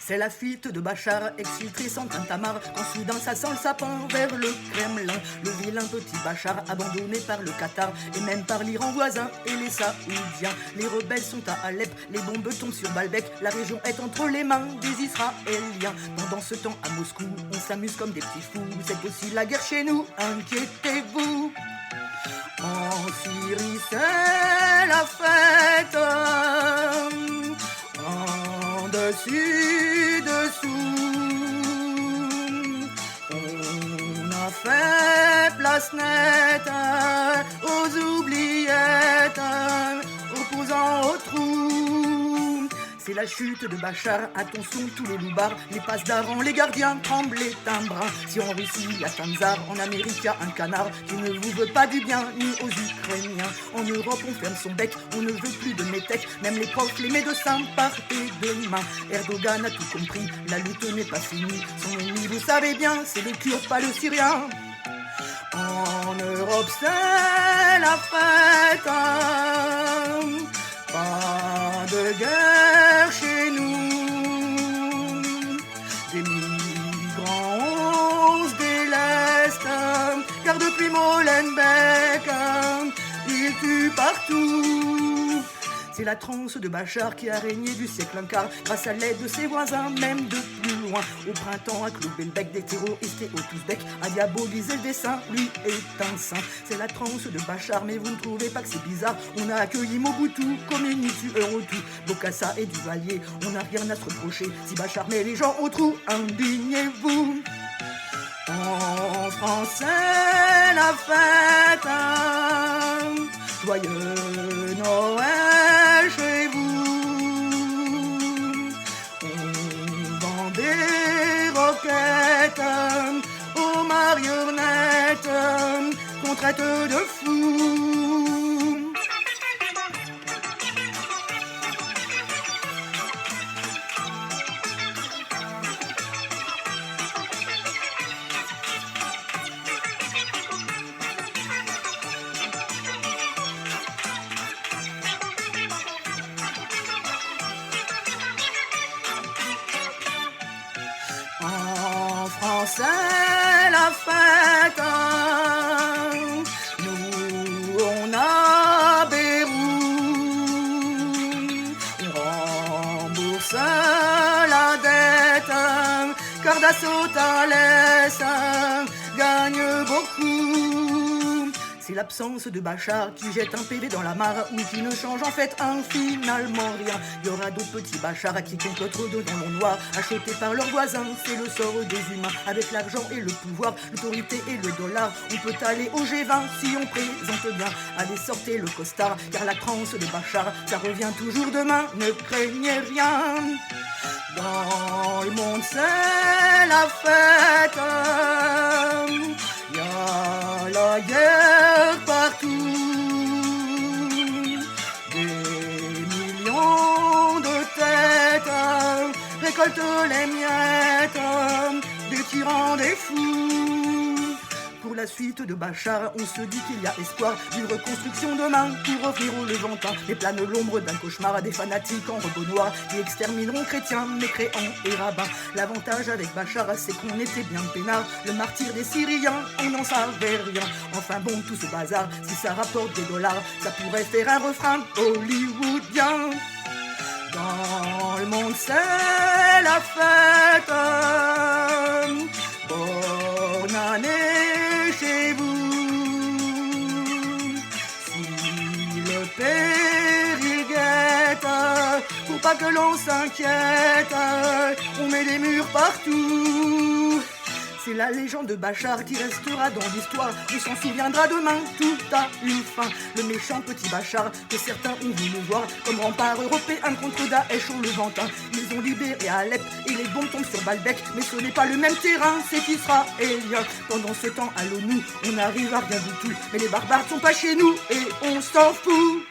C'est la fuite de Bachar, exfiltré sans tintamarre, quand soudain ça sent le sapin vers le Kremlin. Le vilain petit Bachar, abandonné par le Qatar et même par l'Iran voisin et les Saoudiens. Les rebelles sont à Alep, les bombes tombent sur Baalbek, la région est entre les mains des Israéliens. Pendant ce temps à Moscou, on s'amuse comme des petits fous, c'est aussi la guerre chez nous, inquiétez-vous. En Syrie c'est la fête, en dessus dessous. On a fait place nette aux oubliettes, opposant au trou. C'est la chute de Bachar, attention tous les loupards, les passes d'Aran, les gardiens tremblent les timbres. Si en Russie il y a Tanzar, en Amérique il y a un canard qui ne vous veut pas du bien, ni aux Ukrainiens. En Europe on ferme son bec, on ne veut plus de métèques, même les profs, les médecins partez demain. Erdogan a tout compris, la lutte n'est pas finie, son ennemi vous savez bien, c'est le Kurde, pas le Syrien. En Europe c'est la fête, pas de guerre chez nous. Des migrants on se déleste, car depuis Molenbeek, ils tuent partout. C'est la transe de Bachar qui a régné du siècle un quart, grâce à l'aide de ses voisins, même de plus loin. Au printemps, à clouer le bec des terroristes et au tous-bec, à diaboliser le dessin, lui est un saint. C'est la transe de Bachar, mais vous ne trouvez pas que c'est bizarre? On a accueilli Mobutu, Khomeini, Hutu, Bokassa et Duvalier, on n'a rien à se reprocher. Si Bachar met les gens au trou, indignez-vous. En France, c'est la fête, joyeux Noël chez vous. On vend des roquettes aux marionnettes qu'on traite de fous. En France, c'est la fête. Nous, on a Beyrouth. On rembourse la dette, car Dassault Thalès gagne beaucoup. C'est l'absence de Bachar qui jette un PV dans la mare ou qui ne change en fait finalement rien. Il y aura d'autres petits Bachar qui comptent trop de dans le noir, achetés par leurs voisins, c'est le sort des humains. Avec l'argent et le pouvoir, l'autorité et le dollar, on peut aller au G20 si on présente bien. Allez, sortez le costard, car la transe de Bachar, ça revient toujours demain, ne craignez rien. Dans le monde c'est la fête, y a la guerre partout, des millions de têtes récoltent les miettes des tyrans, des fous. Pour la suite de Bachar, on se dit qu'il y a espoir d'une reconstruction demain pour offrir au Levantin. Les plane l'ombre d'un cauchemar à des fanatiques en robot noir qui extermineront chrétiens, mécréants et rabbins. L'avantage avec Bachar, c'est qu'on était bien peinards. Le martyr des Syriens, on n'en savait rien. Enfin bon, tout ce bazar, si ça rapporte des dollars, ça pourrait faire un refrain hollywoodien. Dans le monde c'est la fête, bonne année chez vous. Si le péril guette, faut pas que l'on s'inquiète, on met des murs partout. C'est la légende de Bachar qui restera dans l'histoire. On s'en souviendra demain, tout a une fin. Le méchant petit Bachar que certains ont voulu voir comme rempart européen contre Daesh au Levantin. Ils ont libéré Alep et les bombes tombent sur Baalbek. Mais ce n'est pas le même terrain, c'est israélien. Pendant ce temps à l'ONU, on n'arrive à rien du tout. Mais les barbares sont pas chez nous et on s'en fout.